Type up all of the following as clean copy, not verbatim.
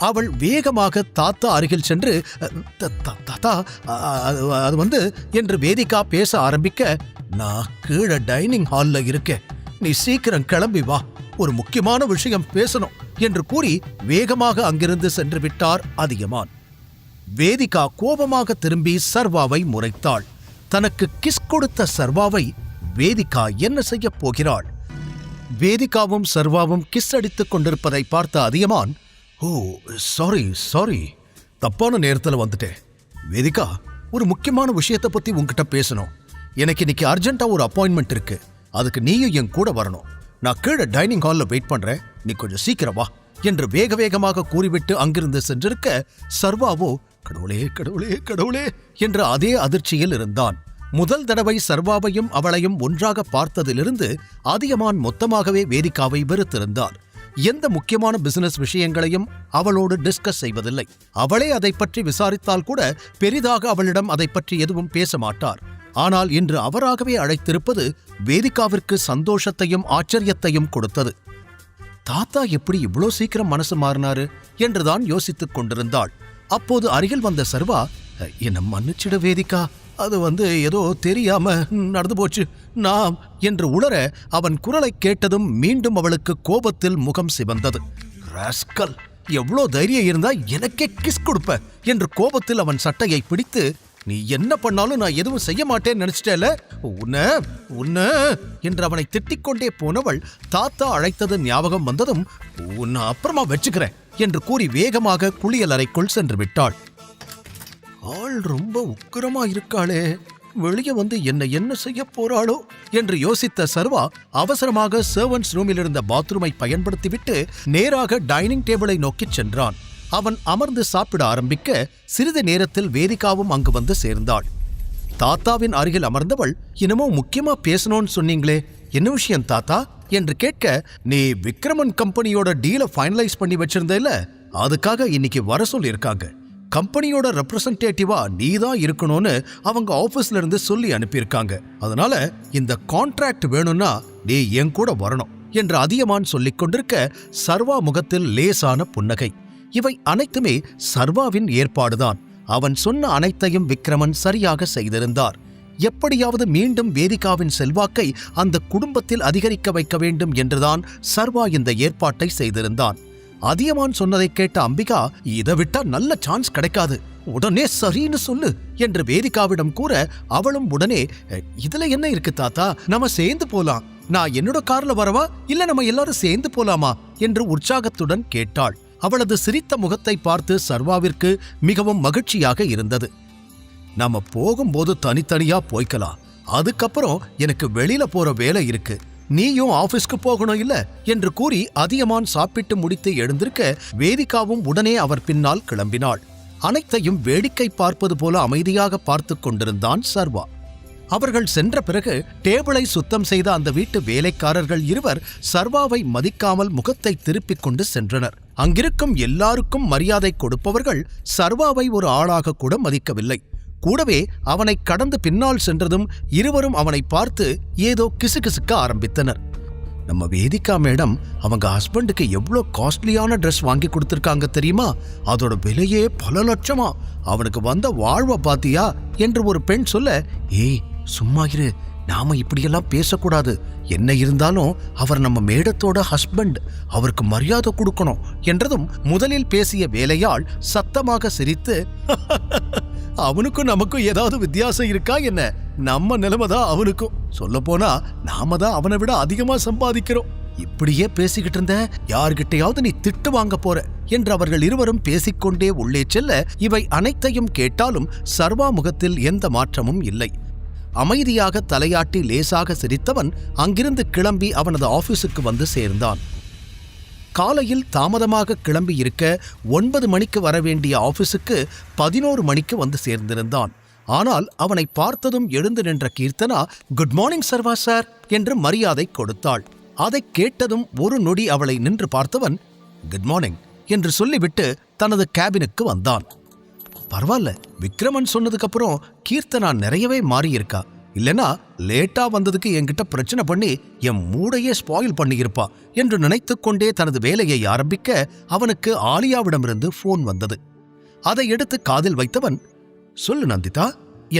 அவள் வேகமாக தாத்தா அருகில் சென்று, தாத்தா அது என்று வேதிகா பேச ஆரம்பிக்க, நான் கீழே டைனிங் ஹால்ல இருக்கேன், நீ சீக்கிரம் கிளம்பி வா, ஒரு முக்கியமான விஷயம் பேசணும் என்று கூறி வேகமாக அங்கிருந்து சென்று விட்டார் அதியமான். வேதிகா கோபமாக திரும்பி சர்வாவை முறைத்தாள். தனக்கு கிஸ் கொடுத்த சர்வாவை வேதிகா என்ன செய்யப் போகிறாள்? வேதிகாவும் சர்வாவும் கிஸ் அடித்துக் கொண்டிருப்பதை பார்த்த அதியமான், ஓ சாரி, தப்பான நேரத்தில் வந்துட்டேன். வேதிகா, ஒரு முக்கியமான விஷயத்தை பத்தி உன்கிட்ட பேசணும். எனக்கு இன்னைக்கு அர்ஜென்ட்டா ஒரு அப்பாயின்மெண்ட் இருக்கு, அதுக்கு நீயும் என் கூட வரணும். நான் கீழே டைனிங் ஹால்ல வெயிட் பண்றேன், நீ கொஞ்சம் சீக்கிரம் வா என்று வேக வேகமாக கூறிவிட்டு அங்கிருந்து சென்றிருக்க, சர்வாவோ கடவுளே கடவுளே கடவுளே என்ற அதே அதிர்ச்சியில் இருந்தான். முதல் தடவை சர்வாவையும் அவளையும் ஒன்றாக பார்த்ததிலிருந்து அதியமான் மொத்தமாகவே வேதிகாவை வெறுத்திருந்தார். எந்த முக்கியமான பிசினஸ் விஷயங்களையும் அவளோடு டிஸ்கஸ் செய்வதில்லை. அவளே அதை பற்றி விசாரித்தால் கூட பெரிதாக அவளிடம் அதை பற்றி எதுவும் பேச மாட்டார். ஆனால் இன்று அவராகவே அழைத்திருப்பது வேதிகாவிற்கு சந்தோஷத்தையும் ஆச்சரியத்தையும் கொடுத்தது. தாத்தா எப்படி இவ்வளோ சீக்கிரம் மனசு மாறினாரு என்றுதான் யோசித்துக் கொண்டிருந்தாள். அப்போது அருகில் வந்த சர்வா, என்ன மன்னிச்சிட வேதிகா, அது ஏதோ தெரியாம நடந்து போச்சு நாம் என்று உளர, அவன் குரலை கேட்டதும் மீண்டும் அவளுக்கு கோபத்தில் முகம் சிவந்தது. ராஸ்கல், எவ்வளோ தைரியம் இருந்தா எனக்கே கிஸ் கொடுப்ப என்று கோபத்தில் அவன் சட்டையை பிடித்து, நீ என்ன பண்ணாலும் நான் எதுவும் செய்ய மாட்டேன்னு நினைச்சிட்டேல, உன்ன என்று அவனை திட்டிக்கொண்டே போனவள் தாத்தா அழைத்தது ஞாபகம் வந்ததும், உன்னை அப்புறமா வச்சுக்கிறேன் என்று கூறி வேகமாக குளியல் அறைக்குள் சென்று விட்டாள். ஆள் ரொம்ப உக்கிரமா இருக்காளே, வெளியே என்ன செய்ய போறாளோ என்று யோசித்த சர்வா அவசரமாக சர்வன்ட்ஸ் ரூமில் இருந்த பாத்ரூமை பயன்படுத்திவிட்டு நேராக டைனிங் டேபிளை நோக்கி சென்றான். அவன் அமர்ந்து சாப்பிட ஆரம்பிக்க சிறிது நேரத்தில் வேதிகாவும் அங்கு வந்து சேர்ந்தாள். தாத்தாவின் அருகில் அமர்ந்தவள், என்னமோ முக்கியமா பேசணும்னு சொன்னீங்களே, என்ன விஷயம் தாத்தா என்று கேட்க, நீ விக்ரமன் கம்பெனியோட டீலை ஃபைனலைஸ் பண்ணி வச்சிருந்தேல, அதுக்காக இன்னைக்கு வர சொல்லி இருக்காங்க. கம்பெனியோட ரெப்ரசன்டேட்டிவா நீதான் இருக்கணும்னு அவங்க ஆபீஸ்ல இருந்து சொல்லி அனுப்பியிருக்காங்க. அதனால இந்த கான்ட்ராக்ட் வேணும்னா நீ என் கூட வரணும் என்று அதியமான் சொல்லிக் கொண்டிருக்க, சர்வா முகத்தில் லேசான புன்னகை. இவை அனைத்துமே சர்வாவின் ஏற்பாடுதான். அவன் சொன்ன அனைத்தையும் விக்ரமன் சரியாக செய்திருந்தார். எப்படியாவது மீண்டும் வேதிகாவின் செல்வாக்கை அந்த குடும்பத்தில் அதிகரிக்க வைக்க வேண்டும் என்றுதான் சர்வா இந்த ஏற்பாட்டை செய்திருந்தான். அதியமான் சொன்னதை கேட்ட அம்பிகா, இதை விட்டா நல்ல சான்ஸ் கிடைக்காது, உடனே சரின்னு சொல்லு என்று வேதிகாவிடம் கூற, அவளும் உடனே, இதுல என்ன இருக்கு தாத்தா, நம்ம சேர்ந்து போலாம், நான் என்னோட கார்ல வரவா இல்ல நம்ம எல்லாரும் சேர்ந்து போலாமா என்று உற்சாகத்துடன் கேட்டாள். அவளது சிரித்த முகத்தை பார்த்து சர்வாவிற்கு மிகவும் மகிழ்ச்சியாக இருந்தது. நாம போகும்போது தனித்தனியா போய்க்கலாம், அதுக்கப்புறம் எனக்கு வெளியில போற வேலை இருக்கு, நீயும் ஆபீஸ்க்கு போகணும் இல்ல என்று கூறி அதியமான் சாப்பிட்டு முடித்து எழுந்திருக்க, வேதிகாவும் உடனே அவர் பின்னால் கிளம்பினாள். அனைத்தையும் வேடிக்கை பார்ப்பது போல அமைதியாக பார்த்து கொண்டிருந்தான் சர்வா. அவர்கள் சென்ற பிறகு டேபிளை சுத்தம் செய்த அந்த வீட்டு வேலைக்காரர்கள் இருவர் சர்வாவை மதிக்காமல் முகத்தை திருப்பிக் கொண்டு சென்றனர். அங்கிருக்கும் எல்லாருக்கும் மரியாதை கொடுப்பவர்கள் சர்வாவை ஒரு ஆளாக கூட மதிக்கவில்லை. கூடவே அவனை கடந்து பின்னால் சென்றதும் இருவரும் அவனை பார்த்து ஏதோ கிசுகிசுக்க ஆரம்பித்தனர். நம்ம வேதிகா மேடம் அவங்க ஹஸ்பண்டுக்கு எவ்வளோ காஸ்ட்லியான ட்ரெஸ் வாங்கி கொடுத்துருக்காங்க தெரியுமா, அதோட விலையே பல லட்சமா, அவனுக்கு வந்த வாழ்வை பாத்தியா என்று ஒரு பெண் சொல்ல, ஏய் சும்மா இரு, நாம இப்படியெல்லாம் பேசக்கூடாது, என்ன இருந்தாலும் அவர் நம்ம மேடத்தோட ஹஸ்பண்ட், அவருக்கு மரியாதை கொடுக்கணும் என்றதும் முதலில் பேசிய வேலையாள் சத்தமாக சிரித்து, அவனுக்கும் நமக்கும் ஏதாவது வித்தியாசம் இருக்கா என்ன, நம்ம நிலைமைதான் அவனுக்கும், சொல்ல போனா நாம தான் அவனை விட அதிகமா சம்பாதிக்கிறோம், இப்படியே பேசிக்கிட்டு இருந்த யார்கிட்டையாவது நீ திட்டு வாங்க போற என்று அவர்கள் இருவரும் பேசிக்கொண்டே உள்ளே செல்ல, இவை அனைத்தையும் கேட்டாலும் சர்வா முகத்தில் எந்த மாற்றமும் இல்லை. அமைதியாக தலையாட்டி லேசாக சிரித்தவன் அங்கிருந்து கிளம்பி அவனது ஆபீஸுக்கு வந்து சேர்ந்தான். காலையில் தாமதமாக கிளம்பி இருக்க 9 மணிக்கு வரவேண்டிய ஆபீஸுக்கு 11 மணிக்கு வந்து சேர்ந்திருந்தான். ஆனால் அவனை பார்த்ததும் எழுந்து நின்ற கீர்த்தனா, குட் மார்னிங் சர்வா சார் என்று மரியாதை கொடுத்தாள். அதை கேட்டதும் ஒரு நொடி அவளை நின்று பார்த்தவன், குட் மார்னிங் என்று சொல்லிவிட்டு தனது கேபினுக்கு வந்தான். பரவாயில்ல, விக்ரமன் சொன்னதுக்கு அப்புறம் கீர்த்தனா நிறையவே மாறியிருக்கா, இல்லனா லேட்டா வந்ததுக்கு என்கிட்ட பிரச்சனை பண்ணி என் மூடையே ஸ்பாயில் பண்ணியிருப்பா என்று நினைத்துக்கொண்டே தனது வேலையை ஆரம்பிக்க அவனுக்கு ஆலியாவிடமிருந்து போன் வந்தது. அதை எடுத்து காதில் வைத்தவன், சொல்லு நந்திதா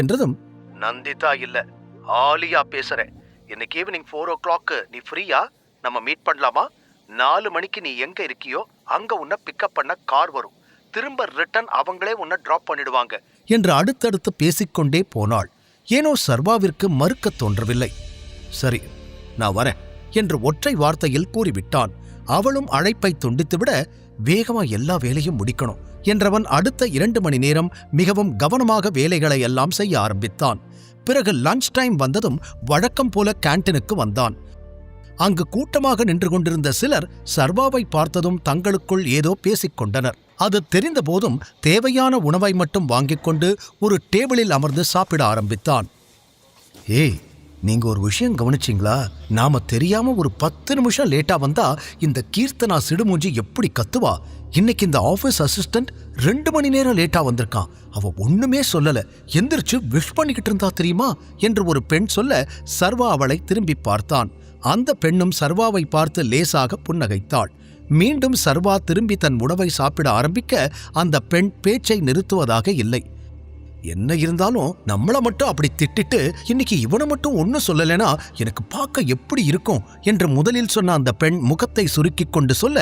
என்றதும், நந்திதா இல்ல, ஆலியா பேசுறேன். இன்னைக்கு ஈவினிங் 4 o'clock நீ ஃப்ரீயா? நம்ம மீட் பண்ணலாமா? 4 மணிக்கு நீ எங்க இருக்கியோ அங்க உன்னை பிக்கப் பண்ண கார் வரும். திரும்ப ரிட்டர்ன் அவங்களே உன்னை டிராப் பண்ணிடுவாங்க என்று அடுத்தடுத்து பேசிக்கொண்டே போனாள். ஏனோ சர்வாவிற்கு மறுக்க தோன்றவில்லை. சரி, நான் வரேன் என்று ஒற்றை வார்த்தையில் கூறிவிட்டான். அவளும் அழைப்பை துண்டித்துவிட, வேகமா எல்லா வேலையும் முடிக்கணும் என்றவன் அடுத்த 2 மணி நேரம் மிகவும் கவனமாக வேலைகளை எல்லாம் செய்ய ஆரம்பித்தான். பிறகு லஞ்ச் டைம் வந்ததும் வழக்கம் போல கேண்டீனுக்கு வந்தான். அங்கு கூட்டமாக நின்று கொண்டிருந்த சிலர் சர்வாவை பார்த்ததும் தங்களுக்குள் ஏதோ பேசிக்கொண்டனர். அது தெரிந்த போதும் தேவையான உணவை மட்டும் வாங்கிக் கொண்டு ஒரு டேபிளில் அமர்ந்து சாப்பிட ஆரம்பித்தான். ஏய், நீங்க ஒரு விஷயம் கவனிச்சிங்களா? நாம தெரியாம ஒரு 10 நிமிஷம் லேட்டா வந்தா இந்த கீர்த்தனா சிடுமூஞ்சி எப்படி கத்துவா? இன்னைக்கு இந்த ஆபீஸ் அசிஸ்டன்ட் 2 மணி நேரம் லேட்டா வந்திருக்கான். அவ ஒண்ணுமே சொல்லல, எந்திரிச்சு விஷ் பண்ணிக்கிட்டு இருந்தா தெரியுமா என்று ஒரு பெண் சொல்ல சர்வா அவளை திரும்பி பார்த்தான். அந்த பெண்ணும் சர்வாவை பார்த்து லேசாக புன்னகைத்தாள். மீண்டும் சர்வா திரும்பி தன் உணவை சாப்பிட ஆரம்பிக்க அந்த பெண் பேச்சை நிறுத்துவதாக இல்லை. என்ன இருந்தாலும் நம்மள மட்டும் அப்படி திட்டிட்டு இன்னைக்கு இவனை மட்டும் ஒன்னும் சொல்லலைனா எனக்கு பார்க்க எப்படி இருக்கும் என்று முதலில் சொன்ன அந்த பெண் முகத்தை சுருக்கிக் கொண்டு சொல்ல,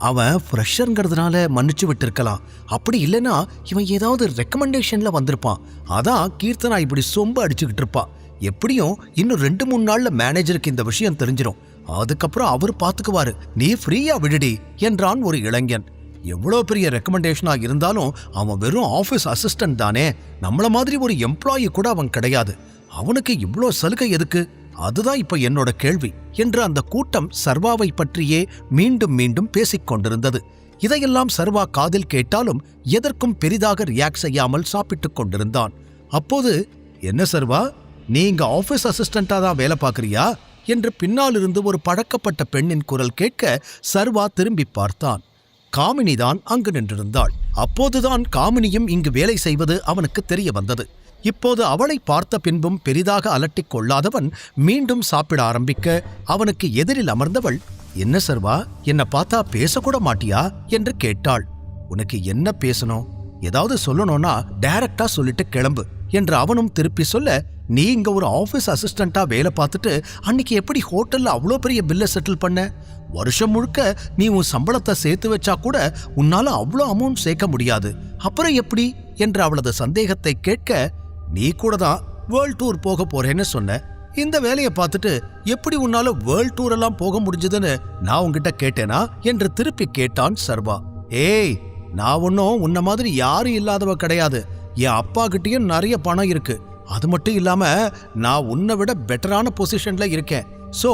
அவன் ஃப்ரெஷருங்கிறதுனால மன்னிச்சு விட்டுருக்கலாம். அப்படி இல்லைனா இவன் ஏதாவது ரெக்கமெண்டேஷன்ல வந்திருப்பான். அதான் கீர்த்தனா இப்படி சொம்ப அடிச்சுக்கிட்டு இருப்பா. எப்படியும் இன்னும் 2-3 நாள்ல மேனேஜருக்கு இந்த விஷயம் தெரிஞ்சிடும். அதுக்கப்புறம் அவர் பார்த்துக்குவாரு. நீ ஃப்ரீயா விடுடி என்றான் ஒரு இளைஞன். எவ்வளோ பெரிய ரெக்கமெண்டேஷனா இருந்தாலும் அவன் வெறும் ஆபீஸ் அசிஸ்டன்ட் தானே. நம்மள மாதிரி ஒரு எம்ப்ளாயி கூட அவன் கிடையாது. அவனுக்கு இவ்வளோ சலுகை எதுக்கு? அதுதான் இப்ப என்னோட கேள்வி என்று அந்த கூட்டம் சர்வாவை பற்றியே மீண்டும் மீண்டும் பேசிக் கொண்டிருந்தது. இதையெல்லாம் சர்வா காதில் கேட்டாலும் எதற்கும் பெரிதாக ரியாக்ட் செய்யாமல் சாப்பிட்டுக் கொண்டிருந்தான். அப்போது, என்ன சர்வா, நீ இங்க ஆபீஸ் அசிஸ்டண்டா தான் வேலை பார்க்கறியா என்று பின்னாலிருந்து ஒரு பழக்கப்பட்ட பெண்ணின் குரல் கேட்க சர்வா திரும்பி பார்த்தான். காமினிதான் அங்கு நின்றிருந்தாள். அப்போதுதான் காமினியும் இங்கு வேலை செய்வது அவனுக்கு தெரிய வந்தது. இப்போது அவளை பார்த்த பின்பும் பெரிதாக அலட்டிக் கொள்ளாதவன் மீண்டும் சாப்பிட ஆரம்பிக்க அவனுக்கு எதிரில் அமர்ந்தவள், என்ன சர்வா, என்ன பார்த்தா பேசக்கூட மாட்டியா என்று கேட்டாள். உனக்கு என்ன பேசணும்? ஏதாவது சொல்லணும்னா டைரக்டா சொல்லிட்டு கிளம்பு என்று அவனும் திருப்பி சொல்ல, நீ இங்க ஒரு ஆபீஸ் அசிஸ்டண்டா வேலை பார்த்துட்டு அன்னைக்கு எப்படி ஹோட்டல்ல அவ்வளோ பெரிய பில்லை செட்டில் பண்ண? வருஷம் முழுக்க நீ உன் சம்பளத்தை சேர்த்து வச்சா கூட உன்னால அவ்வளோ அமௌண்ட் சேர்க்க முடியாது. அப்புறம் எப்படி என்று அவளது சந்தேகத்தை கேட்க, நீ கூட தான் வேர்ல்ட் டூர் போக போறேன்னு சொன்ன. இந்த வேலையை பார்த்துட்டு எப்படி உன்னால வேர்ல்ட் டூர் எல்லாம் போக முடிஞ்சதுன்னு நான் உன்கிட்ட கேட்டேனா என்று திருப்பி கேட்டான் சர்வா. ஏய், நான் ஒன்னும் உன்ன மாதிரி யாரும் இல்லாதவ கிடையாது. என் அப்பா கிட்டயும் நிறைய பணம் இருக்கு. அது மட்டும் இல்லாம நான் உன்னை விட பெட்டரான பொசிஷன்ல இருக்கேன். சோ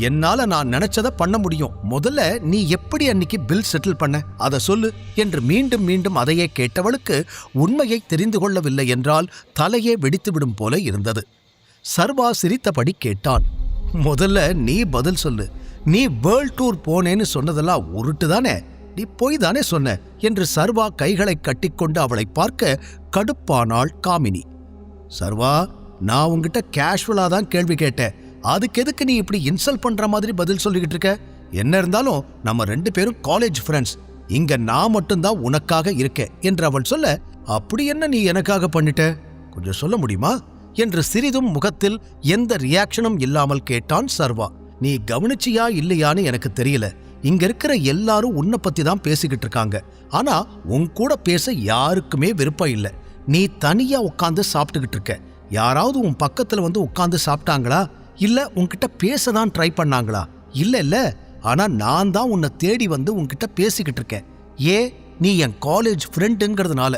என்னால நான் நினைச்சதை பண்ண முடியும். முதல்ல நீ எப்படி அன்னைக்கு பில் செட்டில் பண்ண அதை சொல்லு என்று மீண்டும் மீண்டும் அதையே கேட்டவளுக்கு உண்மையை தெரிந்து கொள்ளவில்லை என்றால் தலையே வெடித்துவிடும் போல இருந்தது. சர்வா சிரித்தபடி கேட்டான், முதல்ல நீ பதில் சொல்லு. நீ வேர்ல்ட் டூர் போனேன்னு சொன்னதெல்லாம் உருட்டு தானே? நீ போய் தானே சொன்ன என்று சர்வா கைகளை கட்டிக்கொண்டு அவளை பார்க்க கடுப்பானாள் காமினி. சர்வா, நான் உங்ககிட்ட கேஷுவலா தான் கேள்வி கேட்டேன். அதுக்கு எதுக்கு நீ இப்படி இன்சல்ட் பண்ற மாதிரி பதில் சொல்லிக்கிட்டு இருக்க? என்ன இருந்தாலும் நம்ம 2 பேரும் காலேஜ் ஃப்ரெண்ட்ஸ். இங்க நான் மட்டும்தான் உனக்காக இருக்கேன் என்று அவள் சொல்ல, அப்படி என்ன நீ எனக்காக பண்ணிட்ட? கொஞ்சம் சொல்ல முடியுமா என்று சிறிதும் முகத்தில் எந்த ரியாக்ஷனும் இல்லாமல் கேட்டான் சர்வா. நீ கவனிச்சியா இல்லையான்னு எனக்கு தெரியல. இங்க இருக்கிற எல்லாரும் உன்னை பத்தி தான் பேசிக்கிட்டு இருக்காங்க. ஆனா உன் கூட பேச யாருக்குமே விருப்பம் இல்லை. நீ தனியா உட்காந்து சாப்பிட்டுக்கிட்டு இருக்க. யாராவது உன் பக்கத்துல வந்து உட்காந்து சாப்பிட்டாங்களா? இல்ல உன்கிட்ட பேசதான் ட்ரை பண்ணாங்களா? இல்ல. ஆனா நான் தான் உன்னை தேடி வந்து உன்கிட்ட பேசிக்கிட்டு இருக்கேன். நீ என் காலேஜ் ஃப்ரெண்டுங்கிறதுனால.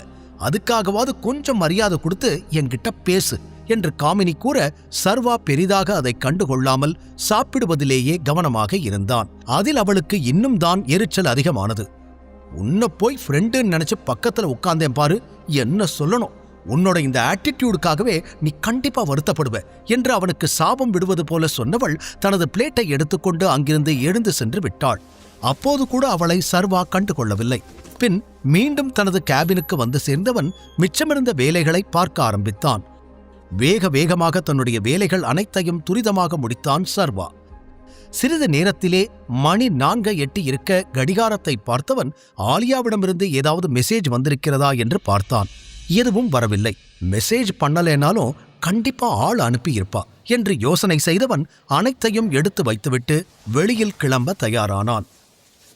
அதுக்காகவாது கொஞ்சம் மரியாதை கொடுத்து என்கிட்ட பேசு என்று காமினி கூற, சர்வா பெரிதாக அதை கண்டுகொள்ளாமல் சாப்பிடுவதிலேயே கவனமாக இருந்தான். அதில் அவளுக்கு இன்னும் தான் எரிச்சல் அதிகமானது. உன்னை போய் ஃப்ரெண்டுன்னு நினைச்சு பக்கத்துல உட்கார்ந்தேன் பாரு, என்ன சொல்லணும்? உன்னோட இந்த ஆட்டிடியூடுக்காகவே நீ கண்டிப்பா வருத்தப்படுவ என்று அவனுக்கு சாபம் விடுவது போல சொன்னவள் தனது பிளேட்டை எடுத்துக்கொண்டு அங்கிருந்து எழுந்து சென்று விட்டாள். அப்போது கூட அவளை சர்வா கண்டுகொள்ளவில்லை. பின் மீண்டும் தனது கேபினுக்கு வந்து சேர்ந்தவன் மிச்சமிருந்த வேலைகளை பார்க்க ஆரம்பித்தான். வேக வேகமாக தன்னுடைய வேலைகள் அனைத்தையும் துரிதமாக முடித்தான் சர்வா. சிறிது நேரத்திலே மணி 4 எட்டி இருக்க கடிகாரத்தை பார்த்தவன் ஆலியாவிடமிருந்து ஏதாவது மெசேஜ் வந்திருக்கிறதா என்று பார்த்தான். எதுவும் வரவில்லை. மெசேஜ் பண்ணலேனாலும் கண்டிப்பா ஆள் அனுப்பியிருப்பா என்று யோசனை செய்தவன் அனைத்தையும் எடுத்து வைத்துவிட்டு வெளியில் கிளம்ப தயாரானான்.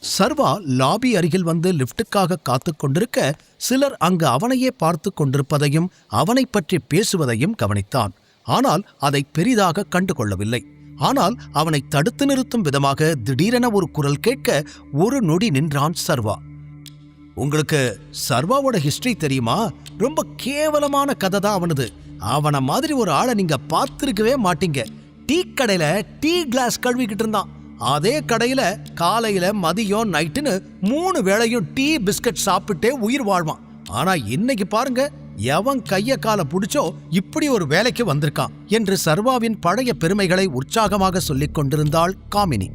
சர்வா லாபி அருகில் வந்து லிப்டுக்காக காத்து கொண்டிருக்க சிலர் அங்கு அவனையே பார்த்து கொண்டிருப்பதையும் அவனை பற்றி பேசுவதையும் கவனித்தான். ஆனால் அதை பெரிதாக கண்டுகொள்ளவில்லை. ஆனால் அவனை தடுத்து நிறுத்தும் விதமாக திடீரென ஒரு குரல் கேட்க ஒரு நொடி நின்றான் சர்வா. உங்களுக்கு சர்வாவோட ஹிஸ்டரி தெரியுமா? ரொம்ப கேவலமான கதை தான் அவனது. அவன மாதிரி ஒரு ஆளை நீங்க பார்த்திருக்கவே மாட்டீங்க. டீ கடையில டீ கிளாஸ் கழுவிக்கிட்டு இருந்தான். அதே கடையில காலையில மதியம் நைட்டுன்னு 3 வேளையும் டீ பிஸ்கட் சாப்பிட்டே உயிர் வாழ்வான். ஆனா இன்னைக்கு பாருங்க, எவன் கைய கால புடிச்சோ இப்படி ஒரு வேலைக்கு வந்திருக்கான் என்று சர்வாவின் பழைய பெருமைகளை உற்சாகமாக சொல்லிக் கொண்டிருந்தாள் காமினி.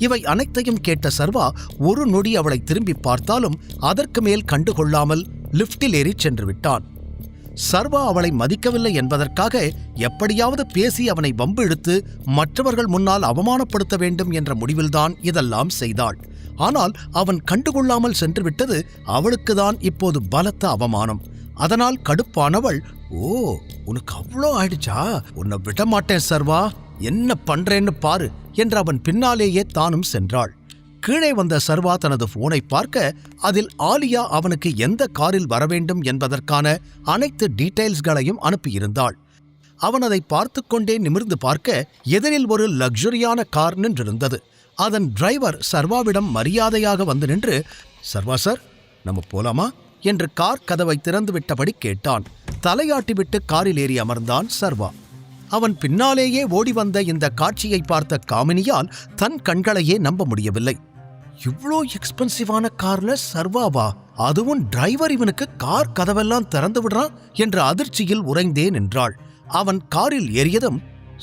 இவை அனைத்தையும் கேட்ட சர்வா ஒரு நொடி அவளை திரும்பி பார்த்தாலும் அதற்கு மேல் கண்டுகொள்ளாமல் லிப்டில் ஏறி சென்று விட்டான். சர்வா அவளை மதிக்கவில்லை என்பதற்காக எப்படியாவது பேசி அவனை வம்பு இழுத்து மற்றவர்கள் முன்னால் அவமானப்படுத்த வேண்டும் என்ற முடிவில்தான் இதெல்லாம் செய்தாள். ஆனால் அவன் கண்டுகொள்ளாமல் சென்று விட்டது அவளுக்குதான் இப்போது பலத்த அவமானம். அதனால் கடுப்பானவள், ஓ, உனக்கு அவ்வளோ ஆயிடுச்சா? உன்னை விடமாட்டேன் சர்வா, என்ன பண்றேன்னு பாரு என்று அவன் பின்னாலேயே தானும் சென்றாள். கீழே வந்த சர்வா தனது போனை பார்க்க அதில் ஆலியா அவனுக்கு எந்த காரில் வரவேண்டும் என்பதற்கான அனைத்து டீடைல்ஸ்களையும் அனுப்பியிருந்தாள். அவன் அதை பார்த்து கொண்டே நிமிர்ந்து பார்க்க எதிரில் ஒரு லக்ஸுரியான கார் நின்றிருந்தது. அதன் டிரைவர் சர்வாவிடம் மரியாதையாக வந்து நின்று, சர்வா சார், நம்ம போலாமா என்று கார் கதவை திறந்து விட்டபடி கேட்டான். தலையாட்டிவிட்டு காரில் ஏறி அமர்ந்தான் சர்வா. அவன் பின்னாலேயே ஓடி வந்த இந்த காட்சியை பார்த்த காமினியால் தன் கண்களையே நம்ப முடியவில்லை. இவ்ளோ எக்ஸ்பென்சிவான கார்ல சர்வாவா? அதுவும் டிரைவர் இவனுக்கு கார் கதவெல்லாம் திறந்து விடுறான் என்ற அதிர்ச்சியில் உறைந்தே நின்றாள். அவன் காரில் ஏறியதும்,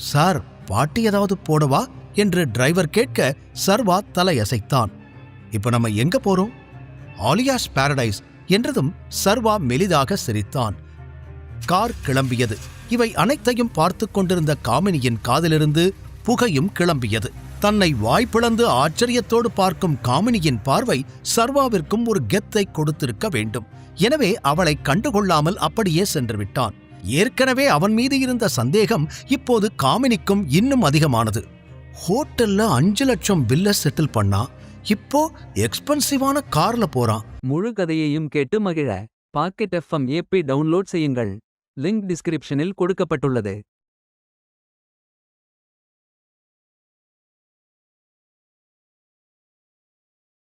சார், பாட்டு ஏதாவது போடவா என்று டிரைவர் கேட்க சர்வா தலையசைத்தான். இப்ப நம்ம எங்க போறோம்? ஆலியாஸ் பாரடைஸ் என்றதும் சர்வா மெலிதாக சிரித்தான். கார் கிளம்பியது. இவை அனைத்தையும் பார்த்து கொண்டிருந்த காமினியின் காதிலிருந்து புகையும் கிளம்பியது. தன்னை வாய்ப்பிழந்து ஆச்சரியத்தோடு பார்க்கும் காமினியின் பார்வை சர்வாவிற்கும் ஒரு கெத்தை கொடுத்திருக்க வேண்டும். எனவே அவளை கண்டுகொள்ளாமல் அப்படியே சென்று விட்டான். ஏற்கனவே அவன் மீது இருந்த சந்தேகம் இப்போது காமினிக்கும் இன்னும் அதிகமானது. ஹோட்டல்ல 5 லட்சம் பில்ல செட்டில் பண்ணா, இப்போ எக்ஸ்பென்சிவான கார்ல போறான். முழு கதையையும் கேட்டு மகிழ பாக்கெட் FM ஆப்பை டவுன்லோட் செய்யுங்கள். லிங்க் டிஸ்கிரிப்ஷனில் கொடுக்கப்பட்டுள்ளது.